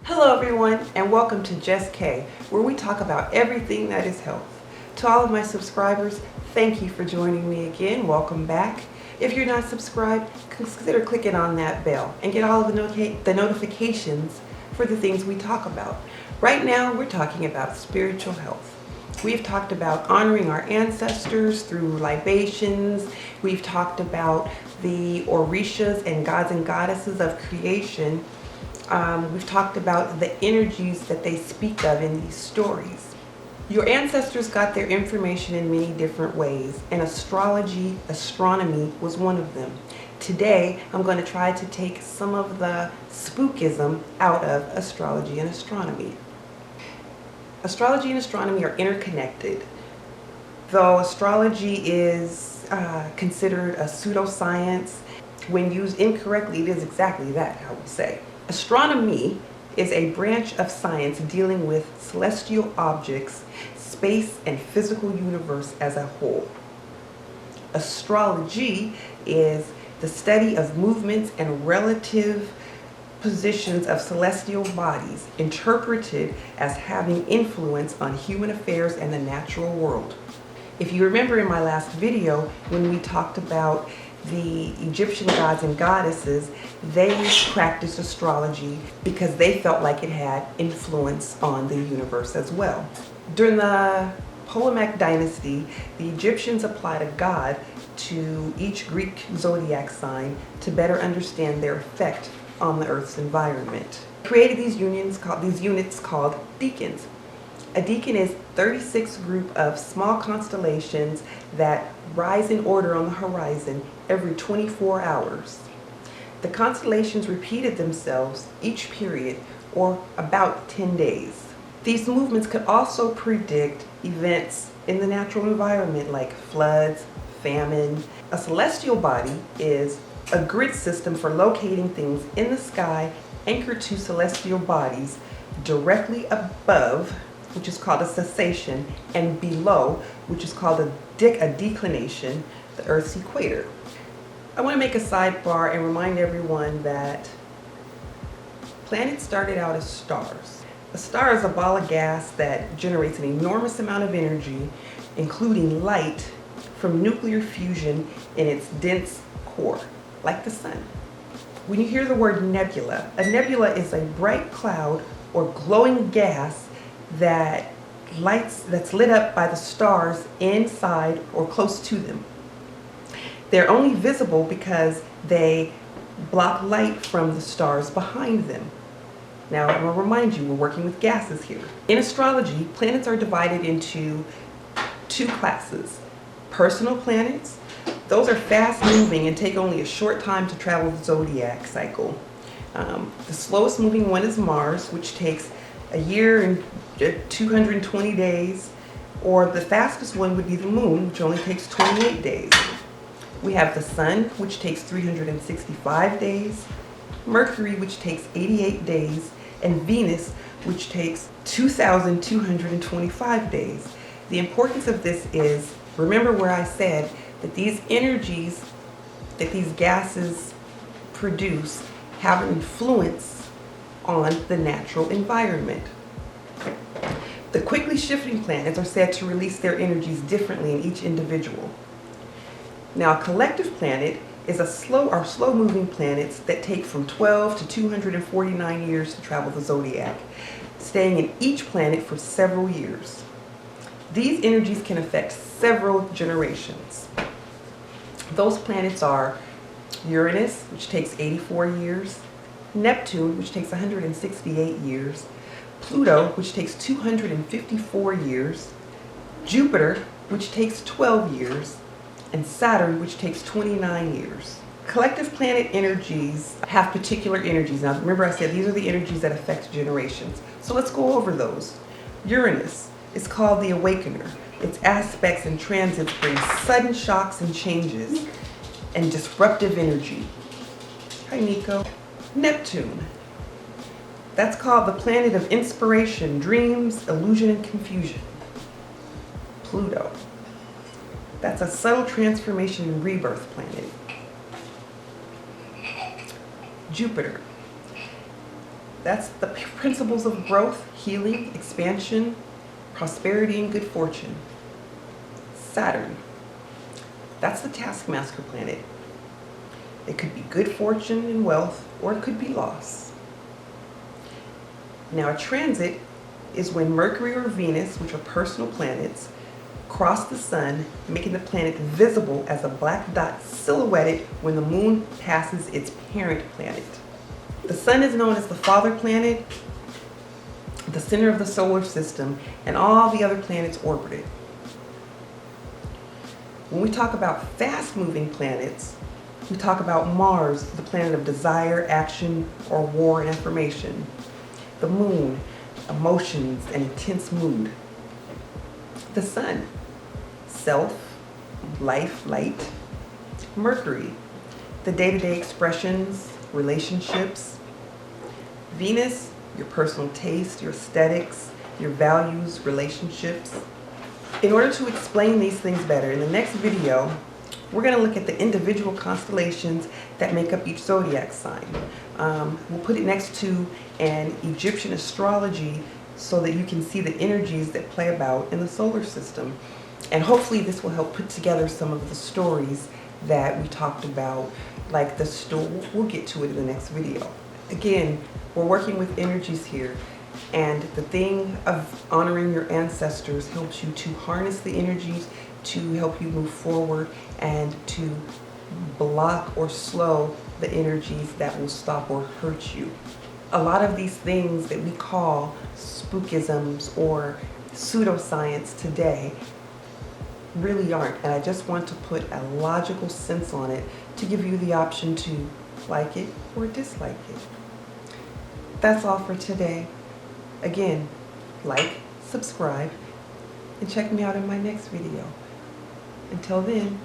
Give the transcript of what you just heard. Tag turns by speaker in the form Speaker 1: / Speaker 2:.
Speaker 1: Hello everyone, and welcome to Just K, where we talk about everything that is health. To all of my subscribers, thank you for joining me again. Welcome back. If you're not subscribed, consider clicking on that bell and get all of the notifications for the things we talk about. Right now, we're talking about spiritual health. We've talked about honoring our ancestors through libations. We've talked about the orishas and gods and goddesses of creation. We've talked about the energies that they speak of in these stories. Your ancestors got their information in many different ways, and astrology, astronomy was one of them. Today, I'm going to try to take some of the spookism out of astrology and astronomy. Astrology and astronomy are interconnected. Though astrology is considered a pseudoscience, when used incorrectly, it is exactly that, I would say. Astronomy is a branch of science dealing with celestial objects, space, and physical universe as a whole. Astrology is the study of movements and relative positions of celestial bodies, interpreted as having influence on human affairs and the natural world. If you remember in my last video, when we talked about the Egyptian gods and goddesses, they practiced astrology because they felt like it had influence on the universe as well. During the Ptolemaic dynasty, the Egyptians applied a god to each Greek zodiac sign to better understand their effect on the Earth's environment. They created these units called decans. A decan is 36 group of small constellations that rise in order on the horizon every 24 hours. The constellations repeated themselves each period, or about 10 days. These movements could also predict events in the natural environment like floods, famine. A celestial body is a grid system for locating things in the sky anchored to celestial bodies directly above, which is called a cessation, and below, which is called a declination, the Earth's equator. I want to make a sidebar and remind everyone that planets started out as stars. A star is a ball of gas that generates an enormous amount of energy, including light, from nuclear fusion in its dense core, like the sun. When you hear the word nebula, a nebula is a bright cloud or glowing gas that's lit up by the stars inside or close to them. They're only visible because they block light from the stars behind them. Now, I will remind you, we're working with gases here. In astrology, planets are divided into two classes. Personal planets, those are fast moving and take only a short time to travel the zodiac cycle. The slowest moving one is Mars, which takes a year and 220 days, or the fastest one would be the moon, which only takes 28 days. We have the sun, which takes 365 days, Mercury, which takes 88 days, and Venus, which takes 2,225 days. The importance of this is, remember where I said that these energies that these gases produce have an influence on the natural environment. The quickly shifting planets are said to release their energies differently in each individual. Now, a collective planet is slow moving planets that take from 12 to 249 years to travel the zodiac, staying in each planet for several years. These energies can affect several generations. Those planets are Uranus, which takes 84 years, Neptune, which takes 168 years, Pluto, which takes 254 years, Jupiter, which takes 12 years, and Saturn, which takes 29 years. Collective planet energies have particular energies. Now, remember I said these are the energies that affect generations. So let's go over those. Uranus is called the awakener. Its aspects and transits bring sudden shocks and changes and disruptive energy. Hi, Nico. Neptune. That's called the planet of inspiration, dreams, illusion, and confusion. Pluto. That's a subtle transformation and rebirth planet. Jupiter. That's the principles of growth, healing, expansion, prosperity, and good fortune. Saturn. That's the taskmaster planet. It could be good fortune and wealth, or it could be loss. Now, a transit is when Mercury or Venus, which are personal planets, cross the sun, making the planet visible as a black dot silhouetted when the moon passes its parent planet. The sun is known as the father planet, the center of the solar system, and all the other planets orbit it. When we talk about fast-moving planets, we talk about Mars, the planet of desire, action, or war and information. The moon, emotions and intense mood. The sun, self, life, light. Mercury, the day-to-day expressions, relationships. Venus, your personal taste, your aesthetics, your values, relationships. In order to explain these things better, in the next video, we're going to look at the individual constellations that make up each zodiac sign. We'll put it next to an Egyptian astrology so that you can see the energies that play about in the solar system. And hopefully this will help put together some of the stories that we talked about, like the story. We'll get to it in the next video. Again, we're working with energies here. And the thing of honoring your ancestors helps you to harness the energies to help you move forward and to block or slow the energies that will stop or hurt you. A lot of these things that we call spookisms or pseudoscience today really aren't. And I just want to put a logical sense on it to give you the option to like it or dislike it. That's all for today. Again, like, subscribe, and check me out in my next video. Until then,